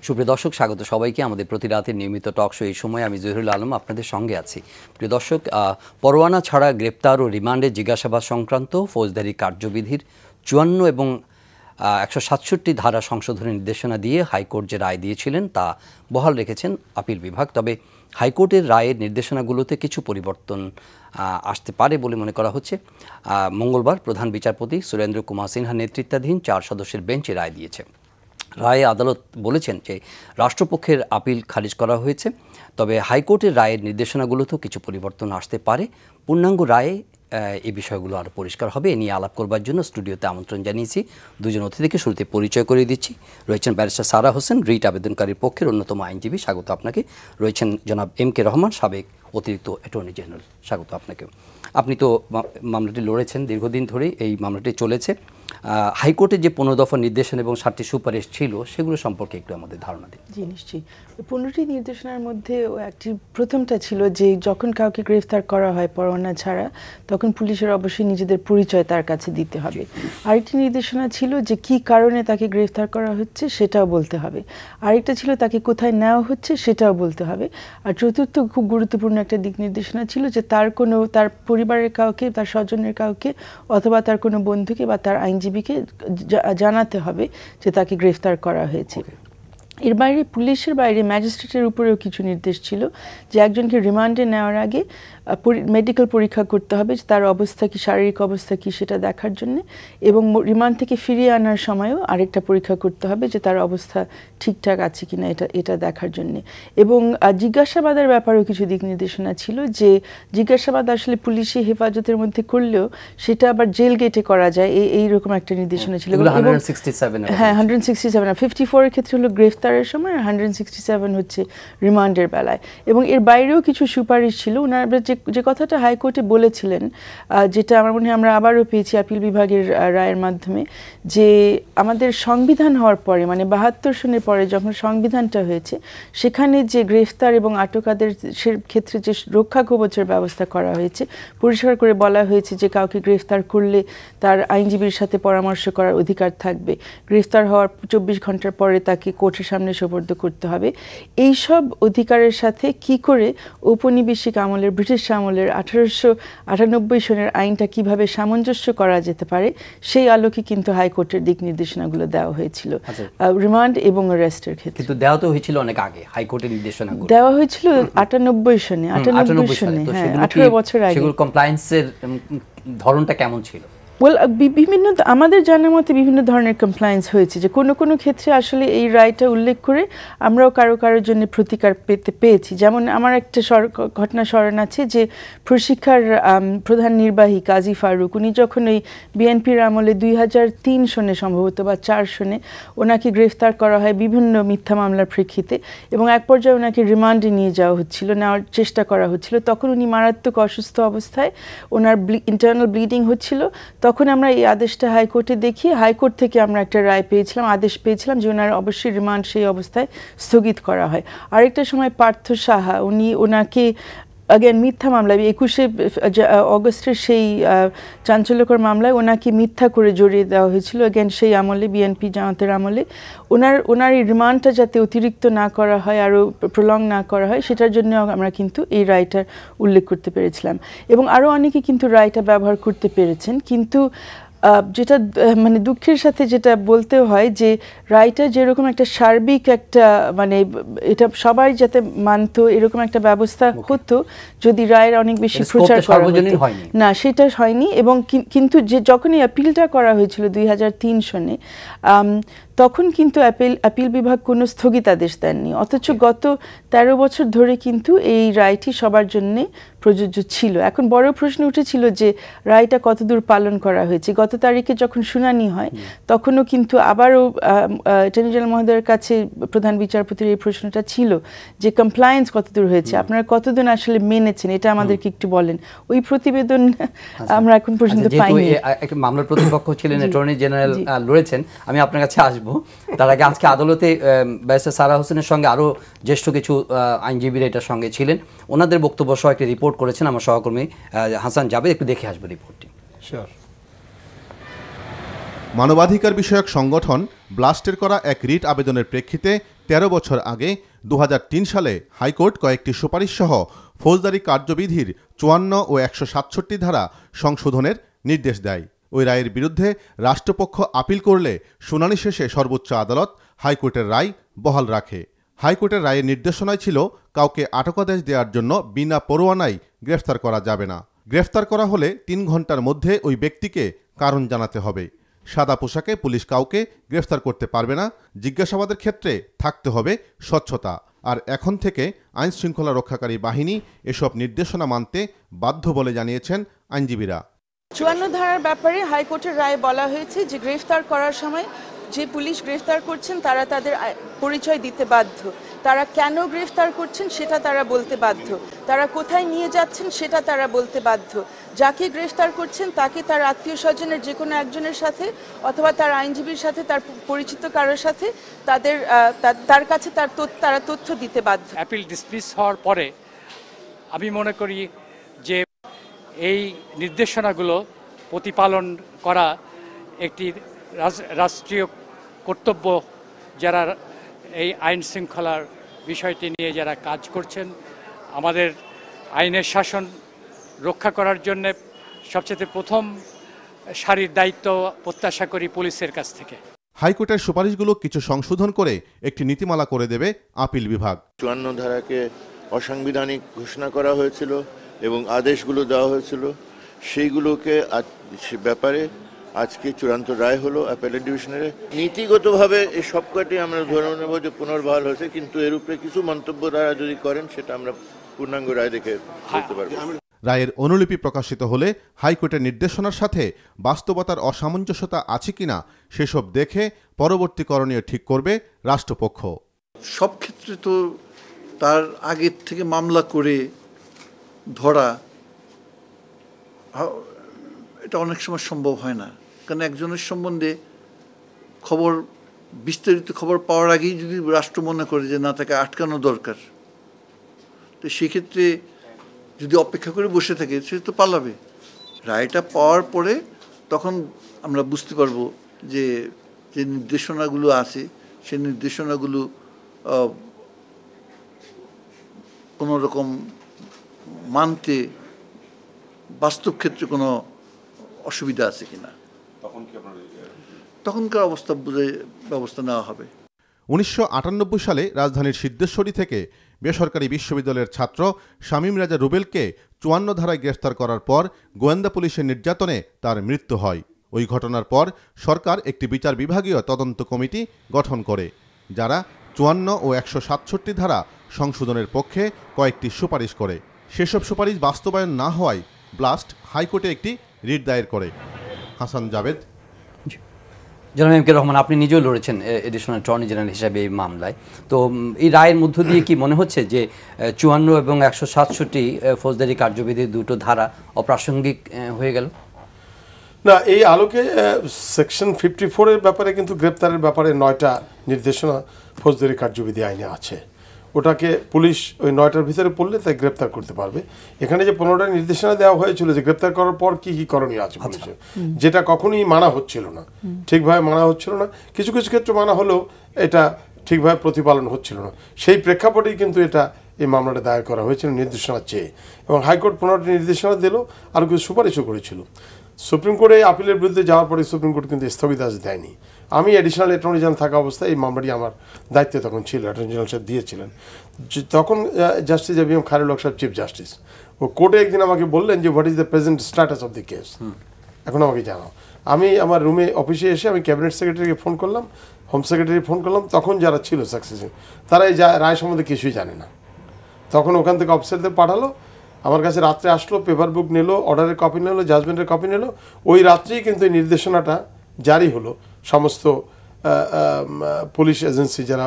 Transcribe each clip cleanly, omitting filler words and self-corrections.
সুপ্রিয় দর্শক, স্বাগত সবাইকে আমাদের প্রতি রাতের নিয়মিত টক শো। এই সময় আমি জহিরুল আলম আপনাদের সঙ্গে আছি। প্রিয় দর্শক, পরোয়ানা ছাড়া গ্রেপ্তার ও রিমান্ডে জিজ্ঞাসাবাদ সংক্রান্ত ফৌজদারি কার্যবিধির 54 এবং 167 ধারা সংশোধনের নির্দেশনা দিয়ে হাইকোর্ট যে রায় দিয়েছিলেন তা বহাল রেখেছেন আপিল বিভাগ। তবে হাইকোর্টের রায়ের নির্দেশনাগুলোতে কিছু পরিবর্তন আসতে পারে বলে মনে করা হচ্ছে। মঙ্গলবার প্রধান বিচারপতি সুরেন্দ্র কুমার সিনহা নেতৃত্বাধীন 4 সদস্যের বেঞ্চে রায় দিয়েছে। রায়ে আদালত বলেছেন যে রাষ্ট্রপক্ষের আপিল খারিজ করা হয়েছে, তবে হাইকোর্টের রায়ের নির্দেশনাগুলোতেও কিছু পরিবর্তন আসতে পারে। পূর্ণাঙ্গ রায়ে এই বিষয়গুলো আরও পরিষ্কার হবে। এ নিয়ে আলাপ করবার জন্য স্টুডিওতে আমন্ত্রণ জানিয়েছি দুজন অতিথিকে। শুরুতে পরিচয় করে দিচ্ছি। রয়েছেন ব্যারিস্টার সারা হোসেন, রিট আবেদনকারীর পক্ষের অন্যতম আইনজীবী, স্বাগত আপনাকে। রয়েছেন জনাব MK রহমান, সাবেক অতিরিক্ত অ্যাটর্নি জেনারেল, স্বাগত আপনাকে। আপনি তো মামলাটি লড়েছেন দীর্ঘদিন ধরেই, এই মামলাটি চলেছে। হাইকোর্টের যে 15 দফা নির্দেশনা এবং 7টি সুপারিশ ছিল সেগুলো সম্পর্কে একটু আমাদের ধারণা দিন। জি, নিশ্চয়ই। 15টি নির্দেশনার মধ্যে একটি প্রথমটা ছিল যে যখন কাউকে গ্রেফতার করা হয় পরোয়ানা ছাড়া, তখন পুলিশের অবশ্যই নিজেদের পরিচয় তার কাছে দিতে হবে। আরেকটি নির্দেশনা ছিল যে কি কারণে তাকে গ্রেফতার করা হচ্ছে সেটাও বলতে হবে। আরেকটা ছিল তাকে কোথায় নেওয়া হচ্ছে সেটাও বলতে হবে। আর চতুর্থ খুব গুরুত্বপূর্ণ একটা দিক নির্দেশনা ছিল যে তার পরিবারের কাউকে, তার স্বজনের কাউকে অথবা তার কোনো বন্ধুকে বা তার আইনজীবীকে জানাতে হবে যে তাকে গ্রেফতার করা হয়েছে। এর বাইরে পুলিশের বাইরে ম্যাজিস্ট্রেটের উপরেও কিছু নির্দেশ ছিল যে একজনকে রিমান্ডে নেওয়ার আগে মেডিকেল পরীক্ষা করতে হবে, তার অবস্থা কি, শারীরিক অবস্থা কি সেটা দেখার জন্য, এবং রিমান্ড থেকে ফিরিয়ে আনার সময়ও আরেকটা পরীক্ষা করতে হবে যে তার অবস্থা ঠিকঠাক আছে কিনা এটা দেখার জন্য। এবং জিজ্ঞাসাবাদের ব্যাপারেও কিছু দিক নির্দেশনা ছিল যে জিজ্ঞাসাবাদ আসলে পুলিশি হেফাজতের মধ্যে করলেও সেটা আবার জেল গেটে করা যায়, এইরকম একটা নির্দেশনা ছিল। হ্যাঁ, 167 আর 54 এর ক্ষেত্রে হলো গ্রেফতারের সময়, আর 167 হচ্ছে রিমান্ডের বেলায়। এবং এর বাইরেও কিছু সুপারিশ ছিল। ওনারা যে কথাটা হাইকোর্টে বলেছিলেন, যেটা আমার মনে হয় আমরা আবারও পেয়েছি আপিল বিভাগের রায়ের মাধ্যমে, যে আমাদের সংবিধান হওয়ার পরে, মানে 72 সনের পরে যখন সংবিধানটা হয়েছে, সেখানে যে গ্রেফতার এবং আটকাদের ক্ষেত্রে যে রক্ষা কবচের ব্যবস্থা করা হয়েছে, পরিষ্কার করে বলা হয়েছে যে কাউকে গ্রেফতার করলে তার আইনজীবীর সাথে পরামর্শ করার অধিকার থাকবে, গ্রেফতার হওয়ার 24 ঘন্টার পরে তাকে কোর্টের সামনে সোপর্দ করতে হবে। এইসব অধিকারের সাথে কি করে ঔপনিবেশিক আমলের, ব্রিটিশ আমলের 1898 সনের আইনটা কিভাবে সামঞ্জস্য করা যেতে পারে, সেই আলোকে কিন্তু হাইকোর্টের দিক নির্দেশনাগুলো দেওয়া হয়েছিল রিমান্ড এবং অ্যারেস্টের ক্ষেত্রে। কিন্তু দেওয়া তো হয়েছিল অনেক আগে, হাইকোর্টের নির্দেশনাগুলো দেওয়া হয়েছিল 98 সনে, 98 সনে, হ্যাঁ, 18 বছর আগে। সেগুলো কমপ্লায়েন্সের ধরনটা কেমন ছিল? বিভিন্ন আমাদের জানার মতে বিভিন্ন ধরনের কমপ্লায়েন্স হয়েছে, যে কোনো কোনো ক্ষেত্রে আসলে এই রায়টা উল্লেখ করে আমরাও কারোর জন্য প্রতিকার পেয়েছি। যেমন আমার একটা ঘটনা স্মরণ আছে যে প্রশিক্ষার প্রধান নির্বাহী কাজী ফারুক, উনি যখন এই বিএনপির আমলে 2003 সনে সম্ভবত বা 4 সনে ওনাকে গ্রেফতার করা হয় বিভিন্ন মিথ্যা মামলার প্রেক্ষিতে, এবং এক পর্যায়ে ওনাকে রিমান্ডে নিয়ে যাওয়া হচ্ছিল, নেওয়ার চেষ্টা করা হচ্ছিল। তখন উনি মারাত্মক অসুস্থ অবস্থায়, ওনার ইন্টারনাল ব্লিডিং হচ্ছিল। তখন আমরা এই আদেশটা হাইকোর্টে দেখিয়ে হাইকোর্ট থেকে আমরা একটা রায় পেয়েছিলাম, আদেশ পেয়েছিলাম যে ওনার অবশ্যই রিমান্ড সেই অবস্থায় স্থগিত করা হয়। আরেকটা সময় পার্থ সাহা, ওনাকে আগেন মিথ্যা মামলায় 21শে অগস্টের সেই চাঞ্চল্যকর মামলায় ওনাকে মিথ্যা করে জড়িয়ে দেওয়া হয়েছিল, আগেন সেই আমলে, বিএনপি জামাতের আমলে। ওনার এই রিমান্ডটা যাতে অতিরিক্ত না করা হয়, আরও প্রলং না করা হয়, সেটার জন্য আমরা কিন্তু এই রায়টার উল্লেখ করতে পেরেছিলাম। এবং আরও অনেকে কিন্তু রায়টা ব্যবহার করতে পেরেছেন। কিন্তু যেটা মানে দুঃখের সাথে যেটা বলতে হয় যে রায়টা যেরকম একটা সার্বিক একটা, মানে এটা সবাই যাতে মানত এরকম একটা ব্যবস্থা হতো যদি রায়ের অনেক বেশি প্রচার করা হতো না, সেটা হয়নি। এবং কিন্তু যখন এই আপিলটা করা হয়েছিল 2003 সনে, তখন কিন্তু আপিল বিভাগ কোনো স্থগিতাদেশ দেননি, অথচ গত 13 বছর ধরে কিন্তু এই রায়টি সবার জন্য প্রযোজ্য ছিল। এখন বড় প্রশ্ন উঠেছিল যে রায়টা কতদূর পালন করা হয়েছে। গত তারিখে যখন শুনানি হয় তখনও কিন্তু আবারও অ্যাটর্নি জেনারেল মহোদয়ের কাছে প্রধান বিচারপতির এই প্রশ্নটা ছিল যে কমপ্লায়েন্স কতদূর হয়েছে, আপনারা কতদিন আসলে মেনেছেন, এটা আমাদেরকে একটু বলেন। ওই প্রতিবেদন আমরা এখন পর্যন্ত পাইনি। মামলার প্রতিপক্ষ ছিলেন অ্যাটর্নি জেনারেল, লড়েছেন, আমি আপনার কাছে আসবো। তার আগে আজকে আদালতে ব্যারিস্টার সারা হোসেনের সঙ্গে আরও জ্যেষ্ঠ কিছু আইনজীবীরা এটার সঙ্গে ছিলেন, ওনাদের বক্তব্য সহ একটি রিপোর্ট করেছেন আমার সহকর্মী হাসান জাবেদ, একটু দেখে আসবো রিপোর্টটি। মানবাধিকার বিষয়ক সংগঠন ব্লাস্টের করা এক রিট আবেদনের প্রেক্ষিতে ১৩ বছর আগে ২০০৩ সালে হাইকোর্ট কয়েকটি সুপারিশ সহ ফৌজদারি কার্যবিধির ৫৪ ও ১৬৭ ধারা সংশোধনের নির্দেশ দেয়। ওই রায়ের বিরুদ্ধে রাষ্ট্রপক্ষ আপিল করলে শুনানি শেষে সর্বোচ্চ আদালত হাইকোর্টের রায় বহাল রাখে। হাইকোর্টের রায়ের নির্দেশনায় ছিল কাউকে আটকাদেশ দেওয়ার জন্য বিনা পরোয়ানায় গ্রেফতার করা যাবে না। গ্রেফতার করা হলে ৩ ঘন্টার মধ্যে ওই ব্যক্তিকে কারণ জানাতে হবে। সাদা পোশাকে পুলিশ কাউকে গ্রেফতার করতে পারবে না। জিজ্ঞাসাবাদের ক্ষেত্রে থাকতে হবে স্বচ্ছতা। আর এখন থেকে আইনশৃঙ্খলা রক্ষাকারী বাহিনী এসব নির্দেশনা মানতে বাধ্য বলে জানিয়েছেন আইনজীবীরা। ৫৪ ধারার ব্যাপারে হাইকোর্টের রায়ে বলা হয়েছে যে গ্রেফতার করার সময় যে পুলিশ গ্রেফতার করছেন তারা তাদের পরিচয় দিতে বাধ্য, তারা কেন গ্রেফতার করছেন সেটা তারা বলতে বাধ্য, তারা কোথায় নিয়ে যাচ্ছেন সেটা তারা বলতে বাধ্য, যাকে গ্রেফতার করছেন তাকে তার আত্মীয় স্বজনের যে কোনো একজনের সাথে অথবা তার আইনজীবীর সাথে, তার পরিচিত কারোর সাথে তার কাছে তারা তথ্য দিতে বাধ্য। অ্যাপিল ডিসমিস হওয়ার পরে আমি মনে করি যে এই নির্দেশনাগুলো প্রতিপালন করা একটি রাষ্ট্রীয় কর্তব্য। যারা এই আইন শৃঙ্খলার বিষয়টি নিয়ে যারা কাজ করছেন, আমাদের আইনের শাসন রক্ষা করার জন্য সবচেয়ে প্রথম সারির দায়িত্ব প্রত্যাশা করি পুলিশের কাছ থেকে। হাইকোর্টের সুপারিশগুলো কিছু সংশোধন করে একটি নীতিমালা করে দেবে আপিল বিভাগ। ৫৪ ধারাকে অসাংবিধানিক ঘোষণা করা হয়েছিল এবং আদেশগুলো দেওয়া হয়েছিল, সেইগুলোকে ব্যাপারে আজকে চূড়ান্ত রায় হলো অ্যাপেলেট ডিভিশনের। নীতিগতভাবে এই সবকটি আমরা ধরে নেব যে পুনর্বহাল হয়েছে, কিন্তু এর উপরে কিছু মন্তব্য তারা যদি করেন সেটা আমরা পূর্ণাঙ্গ রায় দেখে বলতে পারবো। রায়ের অনুলিপি প্রকাশিত হলে হাইকোর্টের নির্দেশনার সাথে বাস্তবতার অসামঞ্জস্যতা আছে কিনা সেসব দেখে পরবর্তী করণীয় ঠিক করবে রাষ্ট্রপক্ষ। সব ক্ষেত্রে তো তার আগের থেকে মামলা করে ধরা এটা অনেক সময় সম্ভব হয় না, কারণ একজনের সম্বন্ধে বিস্তারিত খবর পাওয়ার আগেই যদি রাষ্ট্র মনে করে যে না, তাকে আটকানো দরকার, তো সেক্ষেত্রে যদি অপেক্ষা করে বসে থাকে সে তো পালাবে। রায়টা পাওয়ার পরে তখন আমরা বুঝতে পারবো যে যে নির্দেশনাগুলো আছে সেই নির্দেশনাগুলো কোনো রকম মানতে বাস্তব ক্ষেত্রে কোনো অসুবিধা আছে কিনা, তখনকার অবস্থা বুঝে ব্যবস্থা নেওয়া হবে। ১৯৯৮ সালে রাজধানীর সিদ্ধেশ্বরী থেকে বেসরকারি বিশ্ববিদ্যালয়ের ছাত্র শামীম রাজা রুবেলকে ৫৪ ধারায় গ্রেফতার করার পর গোয়েন্দা পুলিশের নির্যাতনে তার মৃত্যু হয়। ওই ঘটনার পর সরকার একটি বিচার বিভাগীয় তদন্ত কমিটি গঠন করে, যারা ৫৪ ও ১৬৭ ধারা সংশোধনের পক্ষে কয়েকটি সুপারিশ করে। সেসব সুপারিশ বাস্তবায়ন না হওয়ায় ব্লাস্ট হাইকোর্টে একটি রিট দায়ের করে। হাসান জাভেদ। জনাব এম কে রহমান, আপনি নিজেও লড়েছেন এডিশনাল অ্যাটর্নি জেনারেল হিসাবে এই মামলায়। তো এই রায়ের মধ্য দিয়ে কি মনে হচ্ছে যে ৫৪ এবং ১৬৭ ফৌজদারি কার্যবিধির দুটো ধারা অপ্রাসঙ্গিক হয়ে গেল? না, এই আলোকে সেকশন 54-এর ব্যাপারে কিন্তু গ্রেপ্তারের ব্যাপারে 9টা নির্দেশনা ফৌজদারি কার্যবিধি আইনে আছে। ওটাকে পুলিশ ওই 9টার ভিতরে পড়লে তাই গ্রেপ্তার করতে পারবে। এখানে যে 15টা নির্দেশনা দেওয়া হয়েছিল যে গ্রেপ্তার করার পর কি কি করণীয় আছে পুলিশের, যেটা কখনোই মানা হচ্ছিল না, ঠিকভাবে মানা হচ্ছিল না, কিছু কিছু ক্ষেত্রে মানা হলেও এটা ঠিকভাবে প্রতিপালন হচ্ছিল না। সেই প্রেক্ষাপটেই কিন্তু এই মামলাটা দায়ের করা হয়েছিল নির্দেশনা চেয়ে, এবং হাইকোর্ট 15টি নির্দেশনা দিল, আর কিছু সুপারিশও করেছিল। সুপ্রিম কোর্টে আপিলের বিরুদ্ধে যাওয়ার পরে সুপ্রিম কোর্ট কিন্তু স্থগিতাদেশ দেয়নি। আমি অ্যাডিশনাল অ্যাটর্নি জেনারেল থাকা অবস্থায় এই মামলাটি আমার দায়িত্বে তখন ছিল, অ্যাটর্নি জেনারেল সাহেব দিয়েছিলেন। তখন জাস্টিস এবিএম খায়রুল হক সাহেব চিফ জাস্টিস, ও কোর্টে একদিন আমাকে বললেন যে what is the present status of the case, এখন আমাকে জানাও। আমি আমার রুমে অফিসে এসে আমি ক্যাবিনেট সেক্রেটারিকে ফোন করলাম, হোম সেক্রেটারি ফোন করলাম, তখন যারা ছিল সাকসেসিভ তারা এই রায় সম্বন্ধে কিছুই জানে না। তখন ওখান থেকে অফিসারদের পাঠালো, আমার কাছে রাত্রে আসলো, পেপার বুক নিল, অর্ডারের কপি নিল, জাজমেন্টের কপি নিল। ওই রাত্রেই কিন্তু এই নির্দেশনাটা জারি হলো। সমস্ত পুলিশ এজেন্সি যারা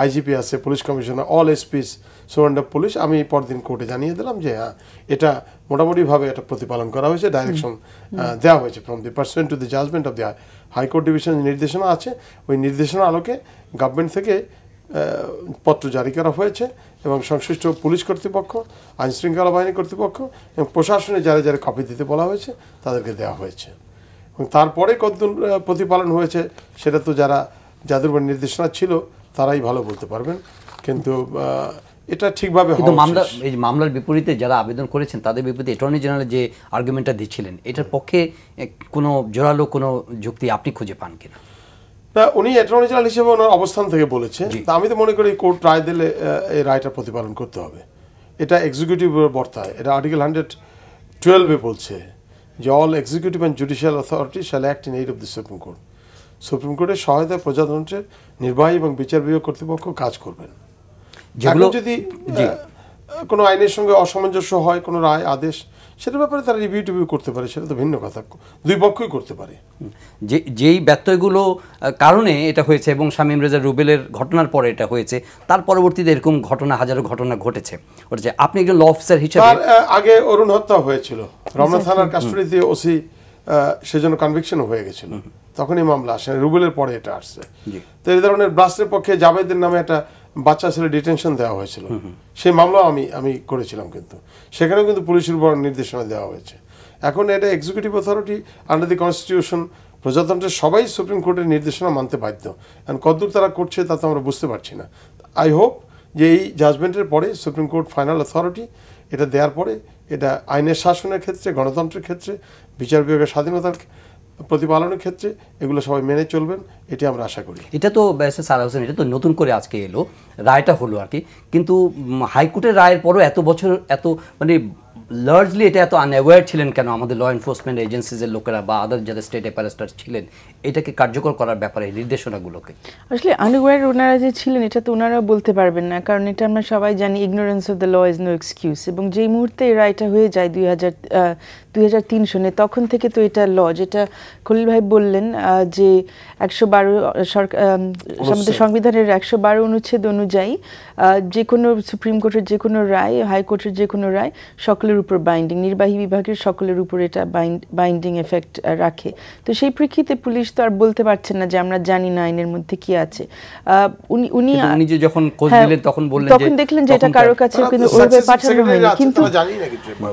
আইজিপি আছে, police commissioner, all SPs, superintendent of police, আমি পরদিন কোর্টে জানিয়ে দিলাম যে হ্যাঁ, এটা মোটামুটিভাবে এটা প্রতিপালন করা হয়েছে, ডাইরেকশন দেওয়া হয়েছে from the pursuant to the judgment of the high court division. নির্দেশনা আছে, ওই নির্দেশনা আলোকে গভর্নমেন্ট থেকে পত্র জারি করা হয়েছে, এবং সংশ্লিষ্ট পুলিশ কর্তৃপক্ষ, আইনশৃঙ্খলা বাহিনী কর্তৃপক্ষ এবং প্রশাসনে যারা যারা কপি দিতে বলা হয়েছে তাদেরকে দেওয়া হয়েছে। এবং তারপরে কতদিন প্রতিপালন হয়েছে সেটা তো যাদের উপর নির্দেশনা ছিল তারাই ভালো বলতে পারবেন, কিন্তু এটা ঠিকভাবে কিন্তু এই মামলার বিপরীতে যারা আবেদন করেছেন তাদের বিপরীতে অ্যাটর্নি জেনারেল যে আর্গুমেন্টটা দিচ্ছিলেন এটার পক্ষে কোনো জোরালো কোনো যুক্তি আপনি খুঁজে পান কিনা? না, উনি অ্যাটর্নি জেনারেল হিসেবে ওনার অবস্থান থেকে বলেছে। তা আমি তো মনে করি কোর্ট রায় দিলে এই রায়টা প্রতিপালন করতে হবে। এটা এক্সিকিউটিভের বর্তায়, এটা আর্টিকেল 112 বলছে যে all executive and judicial authority shall act in aid of the supreme court. Supreme কোর্টের সহায়তায় প্রজাতন্ত্রের নির্বাহী এবং বিচার বিভাগ কর্তৃপক্ষ কাজ করবেন। যেগুলো যদি কোনো আইনের সঙ্গে অসামঞ্জস্য হয়, কোনো রায় আদেশ, সেটার ব্যাপারে তারা রিভিউ করতে পারে, সেটা তো ভিন্ন কথা, দুই পক্ষই করতে পারে। যেই ব্যত্যয়গুলো কারণে এটা হয়েছে এবং শামীম রেজা রুবেলের ঘটনার পরে এটা হয়েছে, তার পরবর্তীতে এরকম ঘটনা হাজারো ঘটনা ঘটেছে। আপনি একজন ল অফিসার হিসেবে, তার আগে অরুণ হত্যা হয়েছিল, রমনা থানার কাস্টডিতে ওসি সেজন্য কনভিকশনও হয়ে গেছিল, তখনই মামলা আসে। রুবেলের পরে এটা আসছে। তো এই ধরনের ব্লাস্টের পক্ষে জাভেদের নামে একটা বাচ্চা ছেলে ডিটেনশন দেওয়া হয়েছিল, সেই মামলাও আমি করেছিলাম, কিন্তু সেখানেও কিন্তু পুলিশের উপর নির্দেশনা দেওয়া হয়েছে। এখন এটা executive authority under the constitution, প্রজাতন্ত্রের সবাই সুপ্রিম কোর্টের নির্দেশনা মানতে বাধ্য। এখন কতদূর তারা করছে তা তো আমরা বুঝতে পারছি না। আই হোপ যে এই জাজমেন্টের পরে সুপ্রিম কোর্ট ফাইনাল অথরিটি এটা দেওয়ার পরে এটা আইনের শাসনের ক্ষেত্রে, গণতন্ত্রের ক্ষেত্রে, বিচার বিভাগের স্বাধীনতার প্রতিপালনের ক্ষেত্রে এগুলো সবাই মেনে চলবেন, এটি আমরা আশা করি। এটা তো সারা হোসেন, এটা তো নতুন করে আজকে এলো, রায়টা হলো আর কি, কিন্তু হাইকোর্টের রায়ের পরও এত বছর এত মানে লার্জলি এটা এত আনঅ্যাওয়্যার ছিলেন কেন আমাদের ল এনফোর্সমেন্ট এজেন্সিজের লোকেরা বা আদার যারা স্টেট অ্যাপারেস্টার ছিলেন এটাকে কার্যকর করার ব্যাপারে নির্দেশনাগুলোকে? আসলে আনঅ্যাওয়্যার ওনারা যে ছিলেন এটা তো ওনারা বলতে পারবেন না, কারণ এটা আমরা সবাই জানি ignorance of the law is no excuse. এবং যেই মুহূর্তে এই রায়টা হয়ে যায় 2003 সনে, তখন থেকে তো এটা ল, যেটা খলিল ভাই বললেন যে 112 আমাদের সংবিধানের 112 অনুচ্ছেদ অনুযায়ী যে কোনো সুপ্রিম কোর্টের যে কোনো রায়, হাইকোর্টের যে কোনো রায় সকলের উপর বাইন্ডিং, নির্বাহী বিভাগের সকলের উপর এটা বাইন্ডিং এফেক্ট রাখে। তো সেই প্রেক্ষিতে পুলিশ তো আর বলতে পারছেন না যে আমরা জানি না আইনের মধ্যে কি আছে। উনি যে যখন খোঁজ দিলেন তখন বললেন, তখন দেখলেন যে এটা কারো কাছে কিন্তু ওইভাবে পাঠানো হয়নি,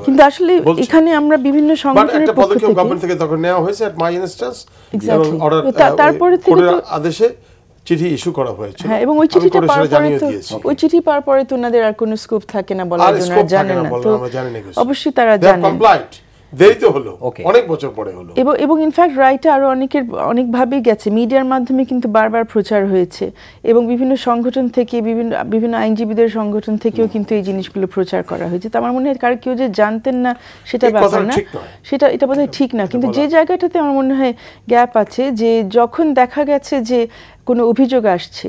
কিন্তু আসলে এখানে আমরা বিভিন্ন সংগঠনের পক্ষ থেকে গভর্নমেন্ট থেকে তখন নেওয়া হয়েছে এট মাই ইনস্ট্যান্স, এবং তারপরে থেকে আদেশে চিঠি ইস্যু করা হয়েছে। হ্যাঁ, এবং ওই চিঠিটা পাওয়ার পরে তো চিঠি পাওয়ার পরে তো ওনাদের আর কোনো স্কোপ থাকে না বলার জন্য, জানেন না তো অবশ্যই তারা জানেন। দেরিতে হলো, অনেক বছর পরে হলো, এবং ইনফ্যাক্ট রাইটা আরো অনেকভাবেই গেছে, মিডিয়ার মাধ্যমে কিন্তু বারবার প্রচার হয়েছে, এবং বিভিন্ন সংগঠন থেকে বিভিন্ন আইনজীবীদের সংগঠন থেকেও কিন্তু এই জিনিসগুলো প্রচার করা হয়েছে। তো আমার মনে হয় কারো কেউ যে জানতেন না সেটা ব্যাপার না, এটা বোধহয় ঠিক না। কিন্তু যে জায়গাটাতে আমার মনে হয় গ্যাপ আছে, যে যখন দেখা গেছে যে কোনো অভিযোগ আসছে,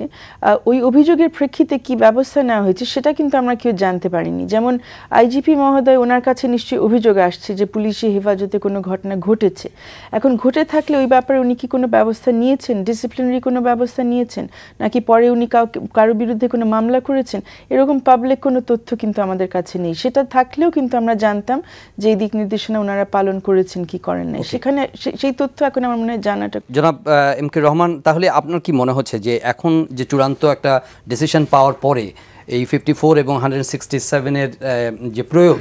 ওই অভিযোগের প্রেক্ষিতে কি ব্যবস্থা নেওয়া হয়েছে সেটা কিন্তু আমরা কেউ জানতে পারিনি। যেমন আইজিপি মহোদয়, ওনার কাছে নিশ্চয়ই অভিযোগ আসছে যে পুলিশি হেফাজতে কোনো ঘটনা ঘটেছে। এখন ঘটে থাকলে ওই ব্যাপারে উনি কি কোনো ব্যবস্থা নিয়েছেন, ডিসিপ্লিনারি কোনো ব্যবস্থা নিয়েছেন, নাকি পরে উনি কারো বিরুদ্ধে কোনো মামলা করেছেন, এরকম পাবলিক কোনো তথ্য কিন্তু আমাদের কাছে নেই। সেটা থাকলেও কিন্তু আমরা জানতাম যে এই দিক নির্দেশনা ওনারা পালন করেছেন কি করেন নাই, সেখানে সেই তথ্য এখন আমার মনে হয় জানাটা। জনাব এম কে রহমান, তাহলে আপনার কি মনে হচ্ছে যে এখন যে চূড়ান্ত একটা ডিসিশন পাওয়ার পরে এই 54 এবং 167-এর যে প্রয়োগ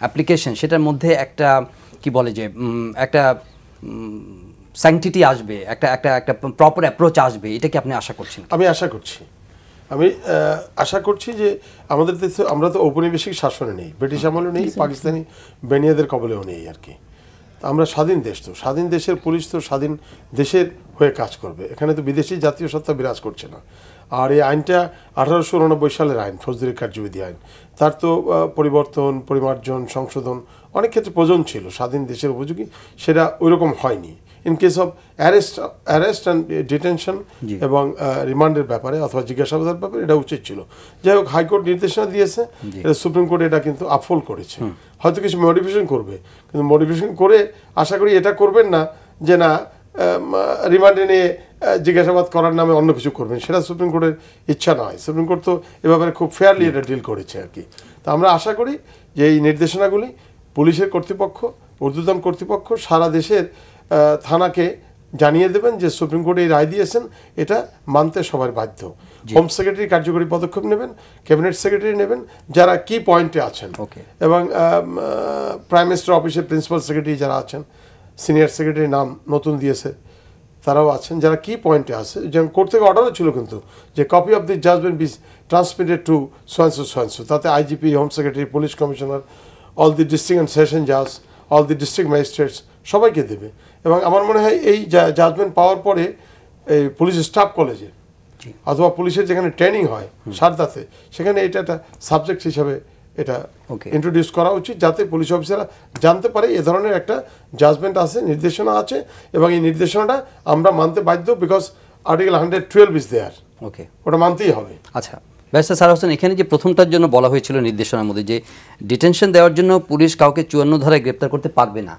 অ্যাপ্লিকেশন, সেটার মধ্যে একটা কি বলে যে একটা স্যাংটিটি আসবে, একটা প্রপার অ্যাপ্রোচ আসবে, এটা কি আপনি আশা করছেন? আমি আশা করছি যে আমাদের দেশে আমরা তো ঔপনিবেশিক শাসনে নেই, ব্রিটিশ আমলেও নেই, পাকিস্তানি বেনিয়াদের কবলেও নেই আর কি। আমরা স্বাধীন দেশ, তো স্বাধীন দেশের পুলিশ তো স্বাধীন দেশের হয়ে কাজ করবে, এখানে তো বিদেশি জাতীয় সত্তা বিরাজ করছে না। আর এই আইনটা 1889 সালের আইন, ফৌজদারি কার্যবিধি আইন, তার তো পরিবর্তন, পরিমার্জন, সংশোধন অনেক ক্ষেত্রে প্রয়োজন ছিল, স্বাধীন দেশের উপযোগী সেটা ওইরকম হয়নি। In case of arrest and detention এবং রিমান্ডের ব্যাপারে অথবা জিজ্ঞাসাবাদের ব্যাপারে এটা উচিত ছিল। যাই হোক, হাইকোর্ট নির্দেশনা দিয়েছে, এটা সুপ্রিম কোর্ট এটা কিন্তু আপহোল্ড করেছে। হয়তো কিছু মডিফিকেশন করবে, কিন্তু মডিফিকেশন করে আশা করি এটা করবেন না যে না রিমান্ডে নিয়ে জিজ্ঞাসাবাদ করার নামে অন্য কিছু করবেন, সেটা সুপ্রিম কোর্টের ইচ্ছা নয়। সুপ্রিম কোর্ট তো এ ব্যাপারে খুব ফেয়ারলি এটা ডিল করেছে আর কি। তো আমরা আশা করি যে এই নির্দেশনাগুলি পুলিশের কর্তৃপক্ষ, ঊর্ধ্বতন কর্তৃপক্ষ সারা দেশের থানাকে জানিয়ে দেবেন যে সুপ্রিম কোর্ট এই রায় দিয়েছেন, এটা মানতে সবাই বাধ্য। হোম সেক্রেটারি কার্যকরী পদক্ষেপ নেবেন, ক্যাবিনেট সেক্রেটারি নেবেন যারা কি পয়েন্টে আছেন, এবং প্রাইম মিনিস্টার অফিসের প্রিন্সিপাল সেক্রেটারি যারা আছেন, সিনিয়র সেক্রেটারি নাম নতুন দিয়েছে, তারাও আছেন যারা কি পয়েন্টে আছে। যেমন কোর্ট থেকে অর্ডারও ছিল কিন্তু যে copy of the judgement be transmitted to সোয়ানসো, তাতে IGP, home secretary, police commissioner, all the district and session জাজ, অল দি ডিস্ট্রিক্ট ম্যাজিস্ট্রেটস সবাইকে দেবে। এবং আমার মনে হয় এই জাজমেন্ট পাওয়ার পরে এই পুলিশ স্টাফ কলেজে অথবা পুলিশের যেখানে ট্রেনিং হয় সারদাতে, সেখানে এটা একটা সাবজেক্ট হিসাবে এটা ইন্ট্রোডিউস করা উচিত, যাতে পুলিশ অফিসাররা জানতে পারে এ ধরনের একটা জাজমেন্ট আছে, নির্দেশনা আছে, এবং এই নির্দেশনাটা আমরা মানতে বাধ্য, বিকজ আর্টিকেল 112 ইজ দেয়ার, ওটা মানতেই হবে। আচ্ছা, ব্যারিস্টার সারা হোসেন, এখানে যে প্রথমটার জন্য বলা হয়েছিল নির্দেশনার মধ্যে যে ডিটেনশন দেওয়ার জন্য পুলিশ কাউকে 54 ধারায় গ্রেপ্তার করতে পারবে না,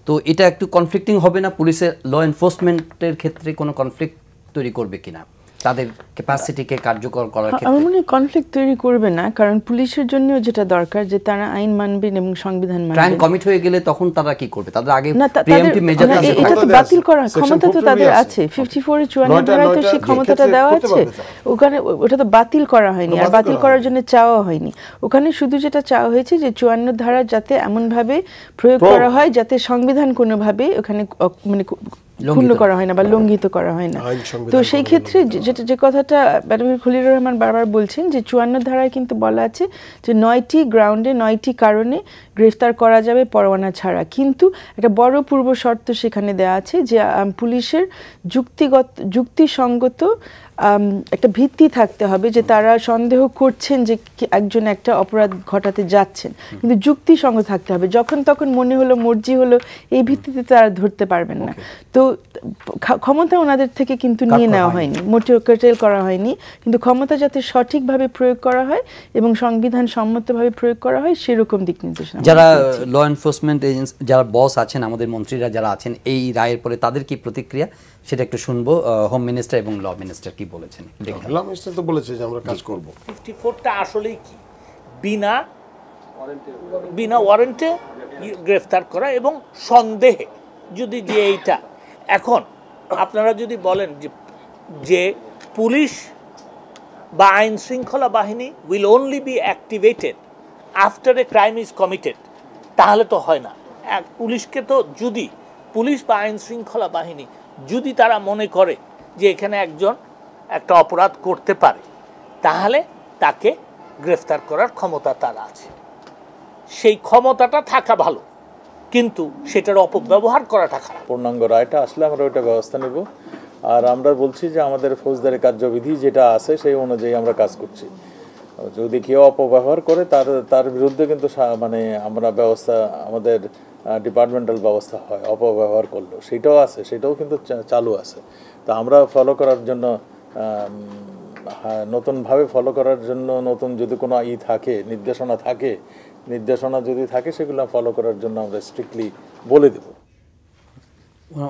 তো এটা একটু কনফ্লিক্টিং হবে না? পুলিশের ল এনফোর্সমেন্টের ক্ষেত্রে কোনো কনফ্লিক্ট তৈরি করবে কিনা তাদের ক্যাপাসিটিকে কার্যকর করার ক্ষেত্রে? আমার মনে হয় কনফ্লিক্ট তৈরি করবে না, কারণ পুলিশের জন্য যেটা দরকার যে তারা আইন মানবেন এবং সংবিধান মানবেন। ক্রাইম কমিট হয়ে গেলে তখন তারা কি করবে? তাদের আগে না, প্রিএমটিভ মেজার আছে, এটা তো বাতিল করার ক্ষমতা তো তাদের আছে। 54 এর 54 ধারায় তো সেই ক্ষমতাটা দেওয়া আছে, ওখানে ওটা তো বাতিল করা হয়নি, আর বাতিল করার জন্য চাওয়া হয়নি। ওখানে শুধু যেটা চাওয়া হয়েছে যে 54 ধারা যাতে এমন ভাবে প্রয়োগ করা হয় যাতে সংবিধান কোনোভাবে ওখানে মানে ক্ষুণ্ণ করা হয় না বা লঙ্ঘিত করা হয় না। তো সেই ক্ষেত্রে যে কথাটা ম্যাডাম খলিলুর রহমান বারবার বলছেন যে 54 ধারায় কিন্তু বলা আছে যে 9টি গ্রাউন্ডে 9টি কারণে গ্রেফতার করা যাবে পরোয়ানা ছাড়া, কিন্তু একটা বড় পূর্ব শর্ত সেখানে দেওয়া আছে যে পুলিশের যুক্তিসঙ্গত একটা ভিত্তি থাকতে হবে, যে তারা সন্দেহ করছেন যে একজন একটা অপরাধ ঘটাতে যাচ্ছেন, কিন্তু যুক্তিসঙ্গত থাকতে হবে। যখন তখন মনে হলো, মর্জি হলো, এই ভিত্তিতে তারা ধরতে পারবেন না। তো ক্ষমতা ওনাদের থেকে কিন্তু নিয়ে নেওয়া হয়নি, মোটেও কার্টেল করা হয়নি, কিন্তু ক্ষমতা যাতে সঠিকভাবে প্রয়োগ করা হয় এবং সংবিধান সম্মতভাবে প্রয়োগ করা হয় সেরকম দিক নির্দেশনা। যারা ল এনফোর্সমেন্ট এজেন্সি, যারা বস আছেন, আমাদের মন্ত্রীরা যারা আছেন, এই রায়ের পরে তাদের কি প্রতিক্রিয়া সেটা একটু শুনবো। হোম মিনিস্টার এবং ল মিনিস্টার কি বলেছেন? ল মিনিস্টার তো বলেছে যে আমরা কাজ করব। 54টা আসলেই কি বিনা ওয়ারেন্টে গ্রেফতার করা এবং সন্দেহে যদি যে এইটা এখন আপনারা যদি বলেন যে পুলিশ বা আইন শৃঙ্খলা বাহিনী will only be activated after a crime is committed, তাহলে তো হয় না। পুলিশকে তো যদি পুলিশ বা আইন শৃঙ্খলা বাহিনী যদি তারা মনে করে যে এখানে একজন একটা অপরাধ করতে পারে, তাহলে তাকে গ্রেফতার করার ক্ষমতা তার আছে। সেই ক্ষমতাটা থাকা ভালো, কিন্তু সেটার অপব্যবহার করাটা খারাপ। পূর্ণাঙ্গ রায়টা আসলে আমরা ওইটা ব্যবস্থা নেব। আর আমরা বলছি যে আমাদের ফৌজদারি কার্যবিধি যেটা আছে সেই অনুযায়ী আমরা কাজ করছি। যদি কেউ অপব্যবহার করে তার বিরুদ্ধে কিন্তু মানে আমরা ব্যবস্থা, আমাদের ডিপার্টমেন্টাল ব্যবস্থা হয় অপব্যবহার করলো, সেটাও আছে, সেটাও কিন্তু চালু আছে। তো আমরা ফলো করার জন্য নতুনভাবে ফলো করার জন্য নতুন যদি কোনো থাকে, নির্দেশনা যদি থাকে সেগুলো ফলো করার জন্য আমরা স্ট্রিক্টলি বলে দেব।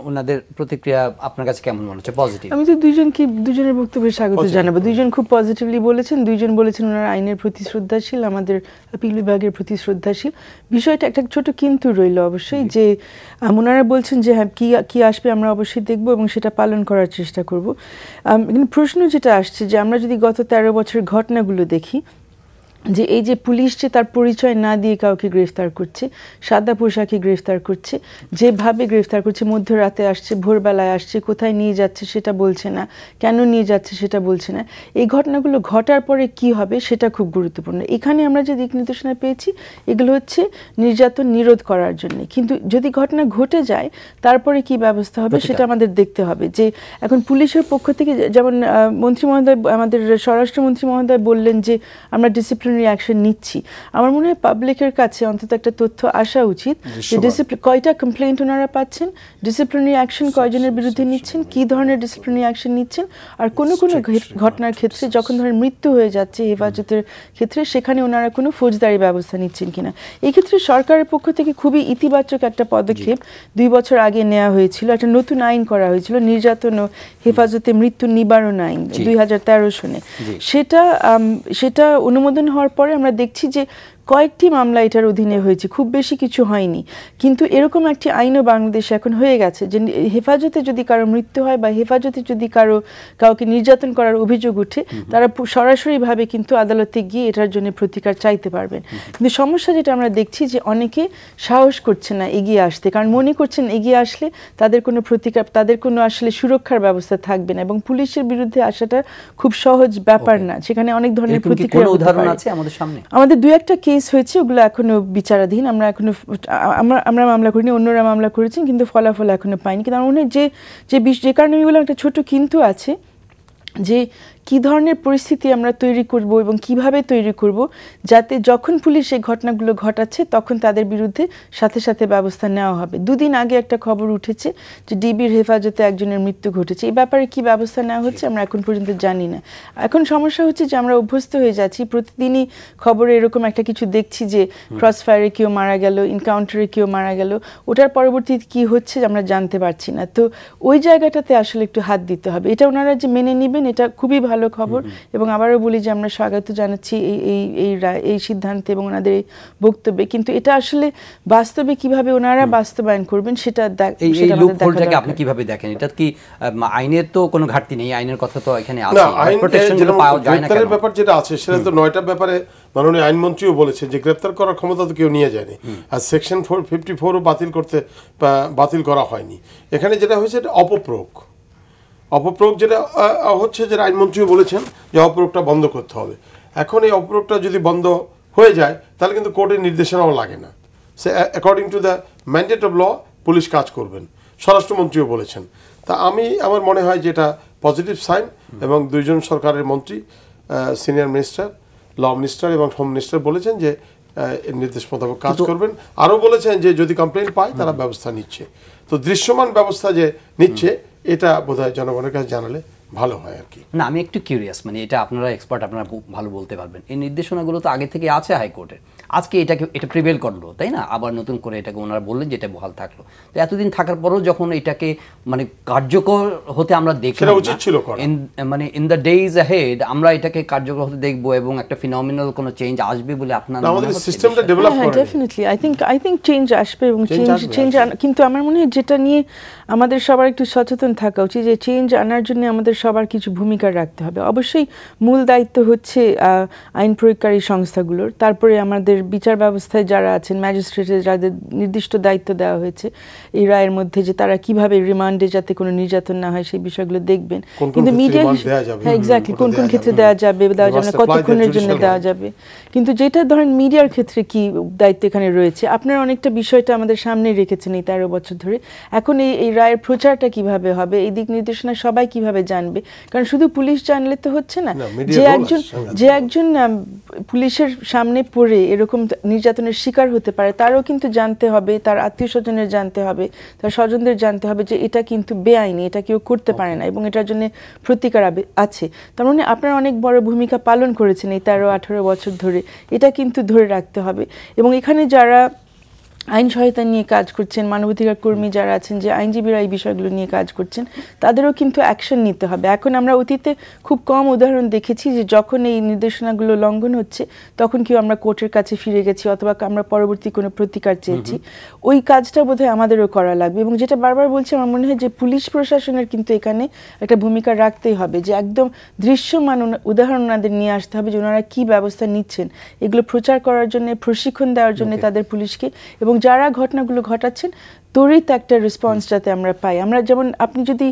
ওনাদের প্রতিক্রিয়া আপনার কাছে কেমন মনে হচ্ছে? পজিটিভ? আমি তো দুজনের বক্তব্যে স্বাগত জানাবো। দুইজন খুব পজিটিভলি বলেছেন। দুইজন বলেছেন ওনারা আইনের প্রতি শ্রদ্ধাশীল, আমাদের আপিল বিভাগের প্রতি শ্রদ্ধাশীল। বিষয়টা একটা ছোট কিন্তু রইল অবশ্যই, যে ওনারা বলছেন যে হ্যাঁ কি আসবে আমরা অবশ্যই দেখব এবং সেটা পালন করার চেষ্টা করব। কিন্তু প্রশ্ন যেটা আসছে যে আমরা যদি গত 13 বছরের ঘটনাগুলো দেখি, যে এই যে পুলিশ যে তার পরিচয় না দিয়ে কাউকে গ্রেফতার করছে, সাদা পোশাকে গ্রেফতার করছে, যেভাবে গ্রেফতার করছে, মধ্যরাতে আসছে, ভোরবেলায় আসছে, কোথায় নিয়ে যাচ্ছে সেটা বলছে না, কেন নিয়ে যাচ্ছে সেটা বলছে না, এই ঘটনাগুলো ঘটার পরে কি হবে সেটা খুব গুরুত্বপূর্ণ। এখানে আমরা যে দিক নির্দেশনা পেয়েছি এগুলো হচ্ছে নির্যাতন নিরোধ করার জন্য, কিন্তু যদি ঘটনা ঘটে যায় তারপরে কি ব্যবস্থা হবে সেটা আমাদের দেখতে হবে। যে এখন পুলিশের পক্ষ থেকে যেমন মন্ত্রী মহোদয়, আমাদের স্বরাষ্ট্রমন্ত্রী মহোদয় বললেন যে আমরা ডিসিপ্লিন অ্যাকশন নিচ্ছি, আমার মনে হয় পাবলিকের কাছে অন্তত একটা তথ্য আসা উচিত যে কয়টা কমপ্লেইন্ট ওনারা পাচ্ছেন, ডিসিপ্লিনারি অ্যাকশন কয়জনের বিরুদ্ধে নিচ্ছেন, কি ধরনের ডিসিপ্লিনারি অ্যাকশন নিচ্ছেন, আর কোনো ঘটনার ক্ষেত্রে যখন ধরেন মৃত্যু হয়ে যাচ্ছে হেফাজতের ক্ষেত্রে সেখানে ওনারা কোনো ফৌজদারি ব্যবস্থা নিচ্ছেন কিনা। এই ক্ষেত্রে সরকারের পক্ষ থেকে খুবই ইতিবাচক একটা পদক্ষেপ 2 বছর আগে নেওয়া হয়েছিল, একটা নতুন আইন করা হয়েছিল, নির্যাতন ও হেফাজতে মৃত্যু নিবারণ আইন 2013 সনে। সেটা অনুমোদন হওয়ার পরে আমরা দেখছি যে কয়েকটি মামলা এটার অধীনে হয়েছে, খুব বেশি কিছু হয়নি। কিন্তু এরকম একটি আইনও বাংলাদেশে এখন হয়ে গেছে যে হেফাজতে যদি কারো মৃত্যু হয় বা হেফাজতে যদি কাউকে নির্যাতন করার অভিযোগ উঠে, তারা সরাসরিভাবে কিন্তু আদালতে গিয়ে এটার জন্য প্রতিকার চাইতে পারবেন। কিন্তু সমস্যা যেটা আমরা দেখছি যে অনেকে সাহস করছে না এগিয়ে আসতে, কারণ মনে করছেন এগিয়ে আসলে তাদের কোনো প্রতিকার, তাদের কোনো আসলে সুরক্ষার ব্যবস্থা থাকবে না, এবং পুলিশের বিরুদ্ধে আসাটা খুব সহজ ব্যাপার না, সেখানে অনেক ধরনের প্রতিক্রিয়া হতে পারে। আমাদের 2-1টা কেস হয়েছে, ওগুলো এখনো বিচারাধীন। আমরা মামলা করিনি, অন্যরা মামলা করেছেন, কিন্তু ফলাফল এখনো পাইনি। কিন্তু আমার মনে হয় যে কারণে এগুলো একটা ছোট কিন্তু আছে, যে কি ধরনের পরিস্থিতি আমরা তৈরি করব এবং কিভাবে তৈরি করব যাতে যখন পুলিশ এই ঘটনাগুলো ঘটাচ্ছে তখন তাদের বিরুদ্ধে সাথে সাথে ব্যবস্থা নেওয়া হবে। 2 দিন আগে একটা খবর উঠেছে যে ডিবির হেফাজতে একজনের মৃত্যু ঘটেছে। এই ব্যাপারে কি ব্যবস্থা নেওয়া হচ্ছে আমরা এখন পর্যন্ত জানি না। এখন সমস্যা হচ্ছে যে আমরা অভ্যস্ত হয়ে যাচ্ছি, প্রতিদিনই খবরে এরকম একটা কিছু দেখছি যে ক্রস ফায়ারে কেউ মারা গেল, এনকাউন্টারে কেউ মারা গেল, ওটার পরবর্তীতে কি হচ্ছে আমরা জানতে পারছি না। তো ওই জায়গাটাতে আসলে একটু হাত দিতে হবে। এটা ওনারা যে মেনে নেবেন এটা খুবই ভালো খবর, এবং আবারও বলি যে আমরা স্বাগত জানাচ্ছি এই সিদ্ধান্তে এবং ওনাদের এই বক্তব্যে। কিন্তু এটা আসলে বাস্তবে কিভাবে ওনারা বাস্তবায়ন করবেন সেটা আপনি কিভাবে দেখেন? এটা কি আইনের তো কোনো ঘাটতি নেই, আইনের কথা তো এখানে আছে, প্রোটেকশনগুলো পাওয়া যায় না। গ্রেপ্তারের ব্যাপার যেটা আছে সেটা তো 9টা ব্যাপারে মাননীয় আইনমন্ত্রীও বলেছে যে গ্রেপ্তার করার ক্ষমতা তো কেউ নিয়ে যায়নি, আর সেকশন 54ও বাতিল করা হয়নি। এখানে যেটা হয়েছে এটা অপপ্রয়োগ যেটা হচ্ছে, যেটা আইনমন্ত্রীও বলেছেন যে অপপ্রয়োগটা বন্ধ করতে হবে। এখন এই অপপ্রয়োগটা যদি বন্ধ হয়ে যায় তাহলে কিন্তু কোর্টের নির্দেশনাও লাগে না, সে according to the mandate of law police কাজ করবেন, স্বরাষ্ট্রমন্ত্রীও বলেছেন। তা আমার মনে হয় যে এটা পজিটিভ সাইন, এবং 2জন সরকারের মন্ত্রী, সিনিয়র মিনিস্টার, ল মিনিস্টার এবং হোম মিনিস্টার বলেছেন যে নির্দেশ মোতাবেক কাজ করবেন। আরও বলেছেন যে যদি কমপ্লেন পায় তারা ব্যবস্থা নিচ্ছে। তো দৃশ্যমান ব্যবস্থা যে নিচ্ছে এটা বোধহয় জনগণের কাছে জানালে ভালো হয় আর কি। না, আমি একটু কিউরিয়াস, মানে এটা আপনারা এক্সপার্ট, আপনারা ভালো বলতে পারবেন। এই নির্দেশনাগুলো তো আগে থেকে আছে হাইকোর্টের, আজকে এটা প্রিভেল করলো, তাই না? আবার নতুন করে এটাকে ওনারা বললেন যে এটা বহাল থাকলো। তো এতদিন থাকার পরেও যখন এটাকে মানে কার্যকর হতে আমরা দেখলাম, উচিত ছিল মানে ইন দ্য ডেজ অ্যাহেড আমরা এটাকে কার্যকর হতে দেখবো এবং একটা ফিনোমিনাল কোনো চেঞ্জ আসবে বলে আপনার আমাদের সিস্টেমটা ডেভেলপ করে। ডেফিনেটলি আই থিংক চেঞ্জ আসবে, এবং চেঞ্জ কিন্তু আমার মনে হয় যেটা নিয়ে আমাদের সবার একটু সচেতন থাকা উচিত, যে চেঞ্জ আনার জন্য আমাদের সবার কিছু ভূমিকা রাখতে হবে। অবশ্যই মূল দায়িত্ব হচ্ছে আইন প্রয়োগকারী সংস্থাগুলোর, তারপরে আমাদের বিচার ব্যবস্থায় যারা আছেন, ম্যাজিস্ট্রেটের যাদের নির্দিষ্ট দায়িত্ব দেওয়া হয়েছে এই রায়ের মধ্যে, যে তারা কিভাবে রিমান্ডে যাতে কোনো নির্যাতন না হয় সেই বিষয়গুলো দেখবেন। কিন্তু মিডিয়া, হ্যাঁ এক্স্যাক্টলি, কোন কোন ক্ষেত্রে দেওয়া যাবে না, কতক্ষণের জন্য দেওয়া যাবে। কিন্তু যেটা ধরেন মিডিয়ার ক্ষেত্রে কি দায়িত্ব এখানে রয়েছে, আপনারা অনেকটা বিষয়টা আমাদের সামনে রেখেছেন এই 13 বছর ধরে। এখন এই রায়ের প্রচারটা কিভাবে হবে, এই দিক নির্দেশনা সবাই কিভাবে জানবে? কারণ শুধু পুলিশ জানলে তো হচ্ছে না, যে একজন পুলিশের সামনে পড়ে এরকম নির্যাতনের শিকার হতে পারে তারও কিন্তু জানতে হবে, তার আত্মীয় স্বজনের জানতে হবে, তার স্বজনদের জানতে হবে যে এটা কিন্তু বেআইনি, এটা কেউ করতে পারে না এবং এটার জন্য প্রতিকার আছে। তার মানে আপনারা অনেক বড় ভূমিকা পালন করেছেন এই 13-18 বছর ধরে, এটা কিন্তু ধরে রাখতে হবে। এবং এখানে যারা আইন সহায়তা নিয়ে কাজ করছেন, মানবাধিকার কর্মী যারা আছেন, যে আইনজীবীরা এই বিষয়গুলো নিয়ে কাজ করছেন, তাদেরও কিন্তু অ্যাকশন নিতে হবে। এখন আমরা অতীতে খুব কম উদাহরণ দেখেছি যে যখন এই নির্দেশনাগুলো লঙ্ঘন হচ্ছে তখন কেউ আমরা কোর্টের কাছে ফিরে গেছি অথবা আমরা পরবর্তী কোনো প্রতিকার চেয়েছি। ওই কাজটা বোধহয় আমাদেরও করা লাগবে। এবং যেটা বারবার বলছি, আমার মনে হয় যে পুলিশ প্রশাসনের কিন্তু এখানে একটা ভূমিকা রাখতেই হবে, যে একদম দৃশ্যমান উদাহরণ ওনাদের নিয়ে আসতে হবে যে ওনারা কী ব্যবস্থা নিচ্ছেন, এগুলো প্রচার করার জন্য, প্রশিক্ষণ দেওয়ার জন্য তাদের পুলিশকে, এবং যারা ঘটনাগুলো ঘটাচ্ছেন ত্বরিত একটা রেসপন্স যাতে আমরা পাই। আমরা যেমন, আপনি যদি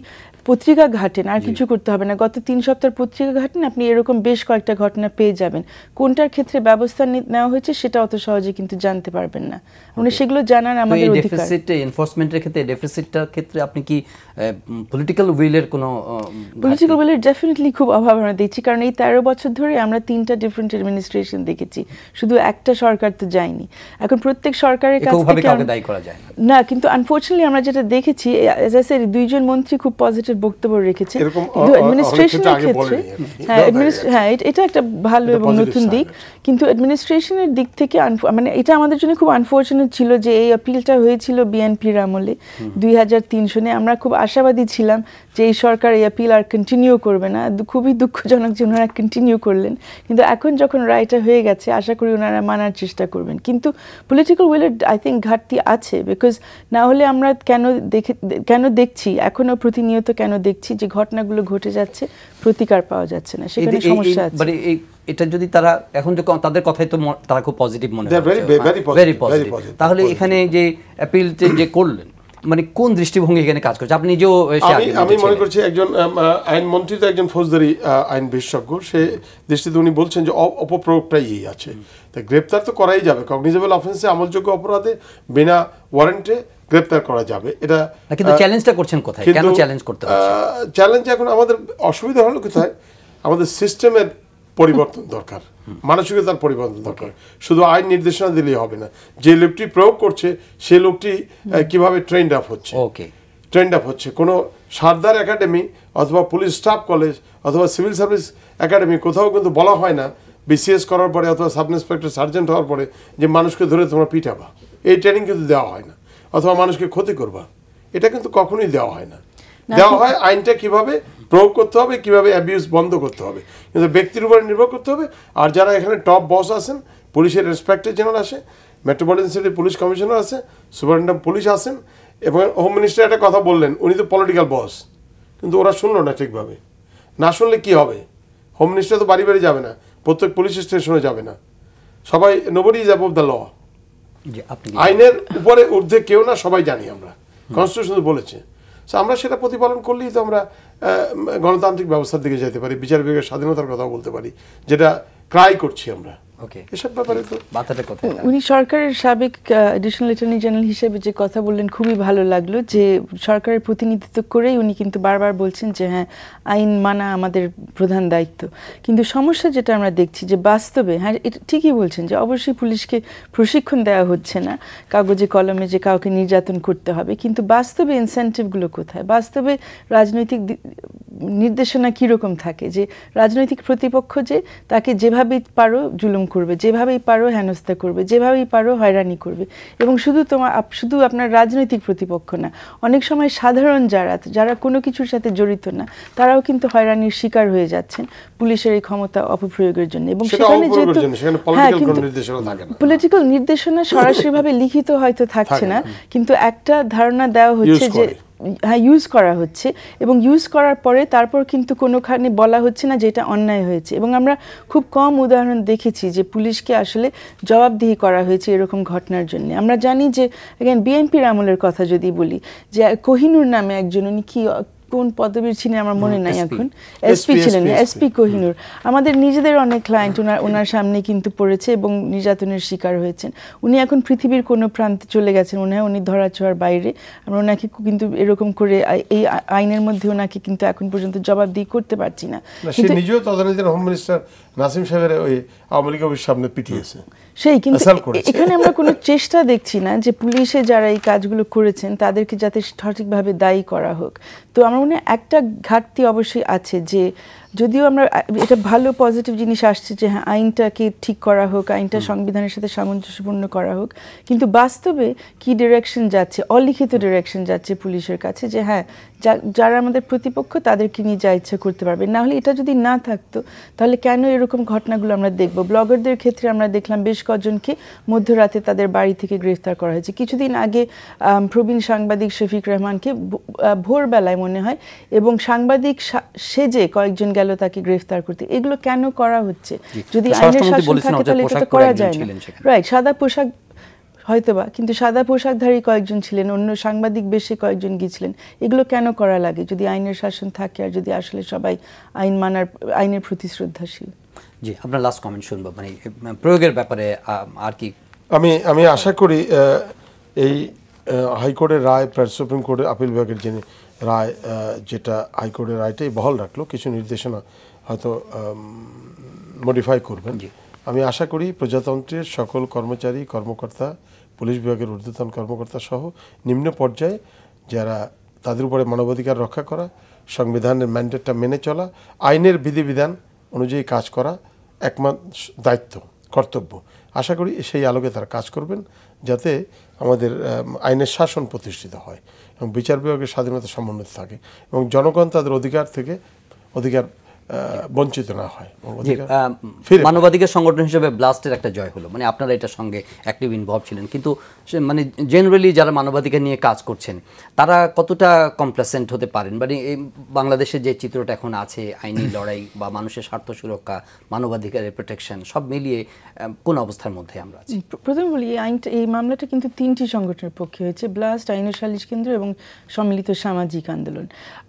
পত্রিকা ঘাটেন, আর কিছু করতে হবে না, গত 3 সপ্তাহ পত্রিকা ঘাটেন, আপনি এরকম বেশ কয়েকটা ঘটনা পেয়ে যাবেন। কোনটার ক্ষেত্রে ব্যবস্থা নেওয়া হয়েছে সেটা অত সহজে কিন্তু জানতে পারবেন না, মানে সেগুলো জানার আমাদের অধিকার। এনফোর্সমেন্টের ক্ষেত্রে, ডেফিসিটটার ক্ষেত্রে আপনি কি পলিটিক্যাল উইলের কোনো পলিটিক্যাল উইলের ডেফিনেটলি খুব অভাব আমরা দেখছি, কারণ এই 13 বছর ধরে আমরা 3টা ডিফারেন্ট অ্যাডমিনিস্ট্রেশন দেখেছি, শুধু একটা সরকার তো যায়নি। এখন প্রত্যেক সরকারের কাছে দায়ী করা যায় না, কিন্তু আনফরচুনেটলি আমরা যেটা দেখেছি, 2জন মন্ত্রী খুব পজিটিভ পজিটিভ বক্তব্য রেখেছেন, এরকম কিন্তু অ্যাডমিনিস্ট্রেশনের আগে ক্ষেত্রে বলেনি আর কি। হ্যাঁ এটা একটা ভালো এটা এবং positive নতুন side। দিক, কিন্তু অ্যাডমিনিস্ট্রেশনের দিক থেকে মানে এটা আমাদের জন্য খুব আনফর্চুনেট ছিল যে এই আপিলটা হয়েছিল বিএনপির আমলে 2003 সনে। আমরা খুব আশাবাদী ছিলাম যে এই সরকার এই আপিল আর কন্টিনিউ করবে না। খুবই দুঃখজনক যে ওনারা কন্টিনিউ করলেন, কিন্তু এখন যখন রায়টা হয়ে গেছে আশা করি ওনারা মানার চেষ্টা করবেন। কিন্তু পলিটিক্যাল উইলের আই থিঙ্ক ঘাটতি আছে, বিকজ না হলে আমরা কেন দেখছি এখনো প্রতিনিয়ত কেন দেখছি যে ঘটনাগুলো ঘটে যাচ্ছে, প্রতিকার পাওয়া যাচ্ছে না, সেখানে সমস্যা আছে। মানে এটা যদি তারা এখন যে তাদের কথাই তো তারা খুব পজিটিভ মনে They are হচ্ছে, very positive, very very positive। positive, তাহলে positive। এখানে যে অ্যাপিল যে করলেন, মানে কোন দৃষ্টিভঙ্গি এখানে কাজ করছে? আপনি নিজেও আমি মনে করছি একজন আইনমন্ত্রী তো একজন ফৌজদারি আইন বিশেষজ্ঞ, সে দৃষ্টিতে উনি বলছেন যে অপপ্রয়োগটাই এই আছে। তা গ্রেপ্তার তো করাই যাবে, কগনিজেবল অফেন্সে আমলযোগ্য অপরাধে বিনা ওয়ারেন্টে গ্রেপ্তার করা যাবে। এটা কিন্তু চ্যালেঞ্জটা করছেন কোথায়? কেন চ্যালেঞ্জ করতে হচ্ছে? চ্যালেঞ্জ এখন আমাদের অসুবিধা হলো কোথায়, আমাদের সিস্টেমের পরিবর্তন দরকার, মানসিকতার পরিবর্তন দরকার। শুধু আইন নির্দেশনা দিলেই হবে না, যে লোকটি প্রয়োগ করছে সে লোকটি কিভাবে ট্রেন্ড আপ হচ্ছে। কোনো সারদার একাডেমি অথবা পুলিশ স্টাফ কলেজ অথবা সিভিল সার্ভিস একাডেমি কোথাও কিন্তু বলা হয় না বিসিএস করার পরে অথবা সাব ইন্সপেক্টর সার্জেন্ট হওয়ার পরে যে মানুষকে ধরে তোমরা পিটাবা, এই ট্রেনিং কিন্তু দেওয়া হয় না। অথবা মানুষকে ক্ষতি করবা, এটা কিন্তু কখনোই দেওয়া হয় না। দেওয়া হয় আইনটা কিভাবে প্রয়োগ করতে হবে, কিভাবে অ্যাবিউজ বন্ধ করতে হবে, কিন্তু ব্যক্তির উপরে নির্ভর করতে হবে। আর যারা এখানে টপ বস আছেন, পুলিশের ইন্সপেক্টর জেনারেল আসে, মেট্রোপলিটন সিটি পুলিশ কমিশনার আছে, সুপারিনটেন্ডেন্ট পুলিশ আছেন, এবং হোম মিনিস্টার একটা কথা বললেন, উনি তো পলিটিক্যাল বস, কিন্তু ওরা শুনলো না ঠিকভাবে। না শুনলে কি হবে? হোম মিনিস্টার তো বাড়ি বাড়ি যাবে না, প্রত্যেক পুলিশ স্টেশনে যাবে না, সবাই nobody is above the law. আইনের উপরে ঊর্ধ্বে কেউ না, সবাই জানি আমরা, কনস্টিটিউশন বলেছে। আমরা সেটা প্রতিপালন করলেই তো আমরা গণতান্ত্রিক ব্যবস্থার দিকে যেতে পারি, বিচার বিভাগের স্বাধীনতার কথা বলতে পারি, যেটা ক্রাই করছি আমরা। এসব ব্যাপারে তো উনি সরকারের সাবেক অ্যাডিশনাল অ্যাটর্নি জেনারেল হিসেবে যে কথা বললেন খুবই ভালো লাগলো, যে সরকারের প্রতিনিধিত্ব করেই উনি কিন্তু বারবার বলছেন যে হ্যাঁ আইন মানা আমাদের প্রধান দায়িত্ব। কিন্তু সমস্যা যেটা আমরা দেখছি যে বাস্তবে, হ্যাঁ এটা ঠিকই বলছেন যে অবশ্যই পুলিশকে প্রশিক্ষণ দেওয়া হচ্ছে না কাগজে কলমে যে কাউকে নির্যাতন করতে হবে, কিন্তু বাস্তবে ইনসেন্টিভগুলো কোথায়? বাস্তবে রাজনৈতিক নির্দেশনা কীরকম থাকে, যে রাজনৈতিক প্রতিপক্ষ যে তাকে যেভাবেই পারো জুলুম করবে, যেভাবেই পারো হেনস্থা করবে, যেভাবেই পারো হয়রানি করবে। এবং শুধু আপনার রাজনৈতিক প্রতিপক্ষ না, অনেক সময় সাধারণ যারা কোনো কিছুর সাথে জড়িত না, তারাও কিন্তু হয়রানির শিকার হয়ে যাচ্ছেন পুলিশের এই ক্ষমতা অপপ্রয়োগের জন্য। এবং সেখানে যেহেতু হ্যাঁ, কিন্তু পলিটিক্যাল নির্দেশনা সরাসরিভাবে লিখিত হয়তো থাকছে না, কিন্তু একটা ধারণা দেওয়া হচ্ছে যে হ্যাঁ ইউজ করা হচ্ছে, এবং ইউজ করার পরে তারপর কিন্তু কোনোখানে বলা হচ্ছে না যে এটা অন্যায় হয়েছে। এবং আমরা খুব কম উদাহরণ দেখেছি যে পুলিশকে আসলে জবাবদিহি করা হয়েছে এরকম ঘটনার জন্য। আমরা জানি যে বিএনপির আমলের কথা যদি বলি, যে কোহিনুর নামে একজন, উনি কি কোন পদবীর ছিলেন আমার মনে নাই এখন, এসপি ছিলেন, এসপি কোহিনুর। আমাদের নিজেদের অনেক ক্লায়েন্ট ওনার সামনে কিন্তু পড়েছে এবং নির্যাতনের শিকার হয়েছেন। উনি এখন পৃথিবীর কোনো প্রান্তে চলে গেছেন মনে হয়, উনি ধরাছোঁয়ার বাইরে। আমরা ওনাকে কিন্তু এরকম করে এই আইনের মধ্যে ওনাকে কিন্তু এখন পর্যন্ত জবাবদিহি করতে পারছি না। সে নিজেও তদানীন্তন হোম মিনিস্টার নাসিম সাহেবের ওই আওয়ামী লীগের সামনে পিটিয়েছে সেই, কিন্তু এখানে আমরা কোনো চেষ্টা দেখছি না যে পুলিশে যারা এই কাজগুলো করেছেন তাদেরকে যাতে সঠিকভাবে দায়ী করা হোক। তো আমার মনে হয় একটা ঘাটতি অবশ্যই আছে, যে যদিও আমরা এটা ভালো পজিটিভ জিনিস আসছে যে হ্যাঁ আইনটাকে ঠিক করা হোক, আইনটা সংবিধানের সাথে সামঞ্জস্যপূর্ণ করা হোক, কিন্তু বাস্তবে কি ডিরেকশন যাচ্ছে, অলিখিত ডিরেকশন যাচ্ছে পুলিশের কাছে, যে হ্যাঁ যারা আমাদের প্রতিপক্ষ তাদেরকে নিয়ে যা ইচ্ছা করতে পারবে। না হলে এটা যদি না থাকতো তাহলে কেন এরকম ঘটনাগুলো আমরা দেখব? ব্লগারদের ক্ষেত্রে আমরা দেখলাম বেশ কজনকে মধ্যরাতে তাদের বাড়ি থেকে গ্রেফতার করা হয়েছে। কিছুদিন আগে প্রবীণ সাংবাদিক শফিক রহমানকে ভোরবেলায় মনে হয়, এবং সাংবাদিক সেজে কয়েকজন গেল তাকে গ্রেফতার করতে। এগুলো কেন করা হচ্ছে? যদি আইনের শাসন থাকে তাহলে এটা তো করা যায় না। রাইট, সাদা পোশাক হয়তোবা, কিন্তু সাদা পোশাকধারী কয়েকজন ছিলেন, অন্য সাংবাদিক বেশে কয়েকজন গিয়েছিলেন। এগুলো কেন করা লাগে যদি আইনের শাসন থাকে আর যদি আসলে সবাই আইনের প্রতি শ্রদ্ধাশীল? জি, আপনার লাস্ট কমেন্ট শুনবো, মানে প্রয়োগের ব্যাপারে আর কি। আমি আশা করি এই হাইকোর্টের রায়, সুপ্রিম কোর্টের আপিল বিভাগের যিনি রায়, যেটা হাইকোর্টের রায়টাই বহাল রাখলো, কিছু নির্দেশনা হয়তো মডিফাই করবেন। আমি আশা করি প্রজাতন্ত্রের সকল কর্মচারী, কর্মকর্তা, পুলিশ বিভাগের ঊর্ধ্বতন কর্মকর্তা সহ নিম্ন পর্যায়ে যারা, তাদের উপরে মানবাধিকার রক্ষা করা, সংবিধানের ম্যান্ডেটটা মেনে চলা, আইনের বিধিবিধান অনুযায়ী কাজ করা একমাত্র দায়িত্ব, কর্তব্য। আশা করি সেই আলোকে তারা কাজ করবেন যাতে আমাদের আইনের শাসন প্রতিষ্ঠিত হয় এবং বিচার বিভাগের স্বাধীনতা সমুন্নত থাকে এবং জনগণ তাদের অধিকার থেকে বঞ্চিত না হয়। মানবাধিকার সংগঠন হিসেবে ব্লাস্টের একটা জয় হলো, মানে আপনারা এটার সঙ্গে অ্যাক্টিভ ইনভলভ ছিলেন, কিন্তু মানে জেনারেলি যারা মানবাধিকার নিয়ে কাজ করছেন তারা কতটা কমপ্লেসেন্ট হতে পারেন? মানে এই বাংলাদেশের যে চিত্রটা এখন আছে, আইনি লড়াই বা মানুষের স্বার্থ সুরক্ষা, মানবাধিকারের প্রোটেকশন সব মিলিয়ে কোন অবস্থার মধ্যে আমরা আছি? প্রথমে বলি, এই মামলাটা কিন্তু 3টি সংগঠনের পক্ষে হয়েছে, ব্লাস্ট, আইন ও সালিশ কেন্দ্র এবং সম্মিলিত সামাজিক আন্দোলন।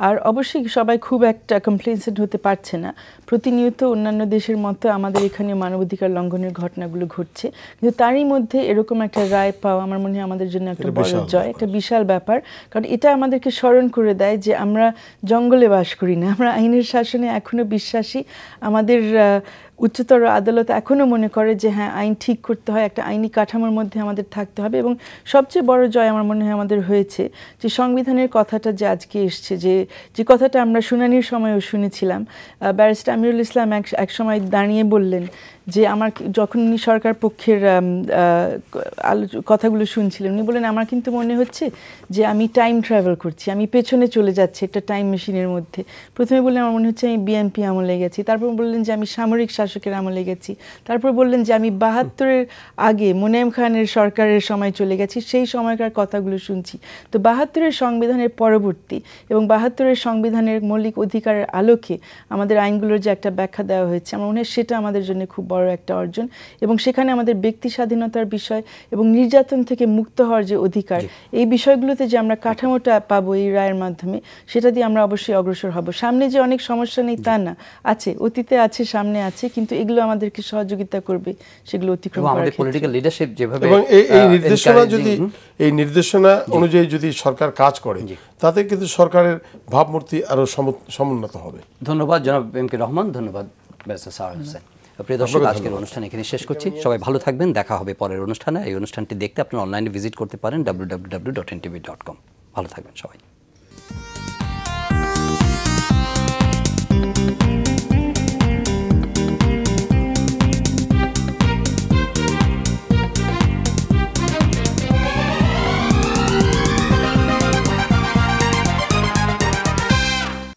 আর অবশ্যই সবাই খুব একটা কমপ্লেসেন্ট হতে পারছে না। প্রতিনিয়ত অন্যান্য দেশের মতো আমাদের এখানে মানবাধিকার লঙ্ঘনের ঘটনাগুলো ঘটছে, কিন্তু তারই মধ্যে এরকম একটা রায় পাওয়া আমার মনে হয় আমাদের জন্য একটা বড় জয়, একটা বিশাল ব্যাপার। কারণ এটা আমাদেরকে স্মরণ করে দেয় যে আমরা জঙ্গলে বাস করি না, আমরা আইনের শাসনে এখনো বিশ্বাসী। আমাদের উচ্চতর আদালত এখনও মনে করে যে হ্যাঁ, আইন ঠিক করতে হয়, একটা আইনি কাঠামোর মধ্যে আমাদের থাকতে হবে। এবং সবচেয়ে বড় জয় আমার মনে হয় আমাদের হয়েছে যে সংবিধানের কথাটা যে আজকে এসছে, যে কথাটা আমরা শুনানির সময়ও শুনেছিলাম। ব্যারিস্টার আমিরুল ইসলাম এক সময় দাঁড়িয়ে বললেন যে যখন উনি সরকার পক্ষের কথাগুলো শুনছিলেন, উনি বললেন আমার কিন্তু মনে হচ্ছে যে আমি টাইম ট্রাভেল করছি, আমি পেছনে চলে যাচ্ছি একটা টাইম মেশিনের মধ্যে। প্রথমে বললেন আমার মনে হচ্ছে আমি বিএনপি আমলে গেছি, তারপর বললেন যে আমি সামরিক শাসকের আমলে গেছি, তারপর বললেন যে আমি 72-এর আগে মোনায়েম খানের সরকারের সময় চলে গেছি, সেই সময়কার কথাগুলো শুনছি। তো 72-এর সংবিধানের পরবর্তী এবং 72-এর সংবিধানের মৌলিক অধিকারের আলোকে আমাদের আইনগুলোর যে একটা ব্যাখ্যা দেওয়া হয়েছে, আমার মনে হয় সেটা আমাদের জন্য খুব বড় একটা অর্জন। এবং সেখানে আমাদের ব্যক্তি স্বাধীনতার বিষয় এবং নির্যাতন থেকে মুক্ত হওয়ার যে অধিকার, এই বিষয়গুলোতে যে আমরা কাঠামোটা পাবো এই রায়ের মাধ্যমে, সেটা দিয়ে আমরা অবশ্যই অগ্রসর হব। সামনে যে অনেক সমস্যা নেই তা না, আছে, অতীতে আছে, সামনে আছে, কিন্তু এগুলো আমাদেরকে সহযোগিতা করবে সেগুলো অতিক্রম করার ক্ষেত্রে। পলিটিক্যাল লিডারশিপ যেভাবে এবং এই নির্দেশনা অনুযায়ী যদি সরকার কাজ করে, তাতে কিন্তু সরকারের ভাবমূর্তি আরো সমুন্নত হবে। ধন্যবাদ জনাব এম.কে রহমান, ধন্যবাদ ব্যারিস্টার সারোয়ার হোসেন। প্রিয় দর্শক, আজকের অনুষ্ঠান এখানে শেষ করছি। সবাই ভালো থাকবেন, দেখা হবে পরের অনুষ্ঠানে। এই অনুষ্ঠানটি দেখতে আপনারা অনলাইনে ভিজিট করতে পারেন www.ntv.com। ভালো থাকবেন সবাই।